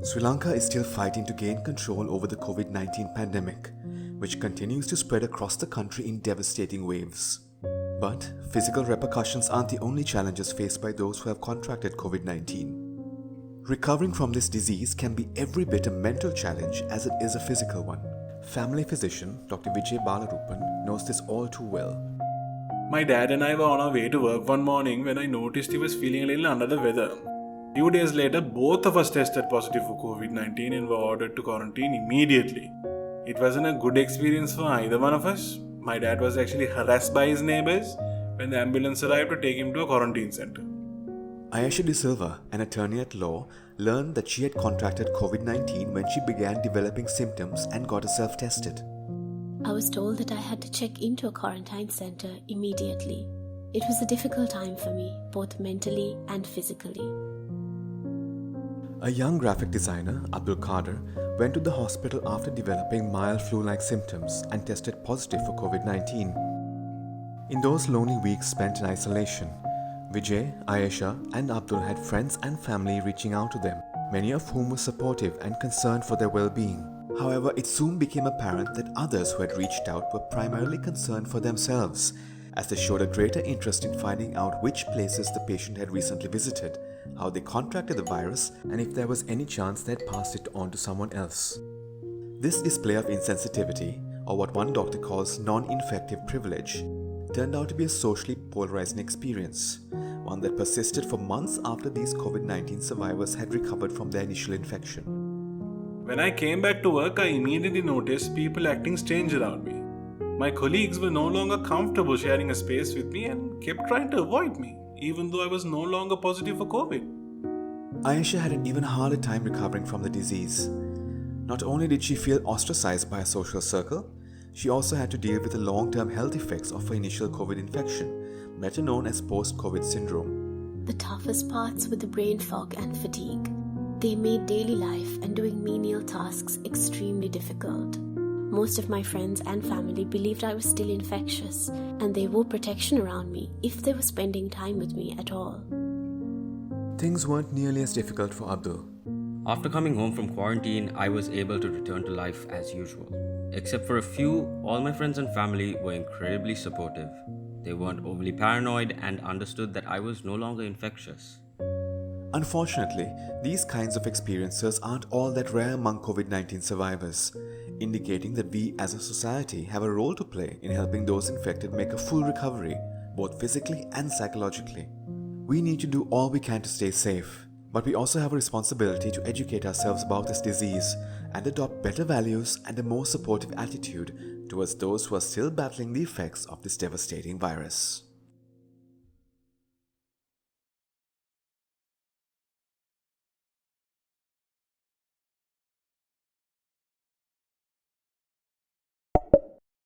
Sri Lanka is still fighting to gain control over the COVID-19 pandemic, which continues to spread across the country in devastating waves. But physical repercussions aren't the only challenges faced by those who have contracted COVID-19. Recovering from this disease can be every bit a mental challenge as it is a physical one. Family physician Dr. Vijay Balarupan knows this all too well. My dad and I were on our way to work one morning when I noticed he was feeling a little under the weather. Few days later, both of us tested positive for COVID-19 and were ordered to quarantine immediately. It wasn't a good experience for either one of us. My dad was actually harassed by his neighbors when the ambulance arrived to take him to a quarantine center. Ayesha De Silva, an attorney at law, learned that she had contracted COVID-19 when she began developing symptoms and got herself tested. I was told that I had to check into a quarantine center immediately. It was a difficult time for me, both mentally and physically. A young graphic designer, Abdul Kader, went to the hospital after developing mild flu-like symptoms and tested positive for COVID-19. In those lonely weeks spent in isolation, Vijay, Ayesha and Abdul had friends and family reaching out to them, many of whom were supportive and concerned for their well-being. However, it soon became apparent that others who had reached out were primarily concerned for themselves, as they showed a greater interest in finding out which places the patient had recently visited, how they contracted the virus, and if there was any chance they had passed it on to someone else. This display of insensitivity, or what one doctor calls non-infective privilege, turned out to be a socially polarizing experience, one that persisted for months after these COVID-19 survivors had recovered from their initial infection. When I came back to work, I immediately noticed people acting strange around me. My colleagues were no longer comfortable sharing a space with me and kept trying to avoid me, even though I was no longer positive for COVID. Ayesha had an even harder time recovering from the disease. Not only did she feel ostracized by her social circle, she also had to deal with the long-term health effects of her initial COVID infection, better known as post-COVID syndrome. The toughest parts were the brain fog and fatigue. They made daily life and doing menial tasks extremely difficult. Most of my friends and family believed I was still infectious, and they wore protection around me if they were spending time with me at all. Things weren't nearly as difficult for Abdul. After coming home from quarantine, I was able to return to life as usual. Except for a few, all my friends and family were incredibly supportive. They weren't overly paranoid and understood that I was no longer infectious. Unfortunately, these kinds of experiences aren't all that rare among COVID-19 survivors, indicating that we as a society have a role to play in helping those infected make a full recovery, both physically and psychologically. We need to do all we can to stay safe, but we also have a responsibility to educate ourselves about this disease and adopt better values and a more supportive attitude towards those who are still battling the effects of this devastating virus.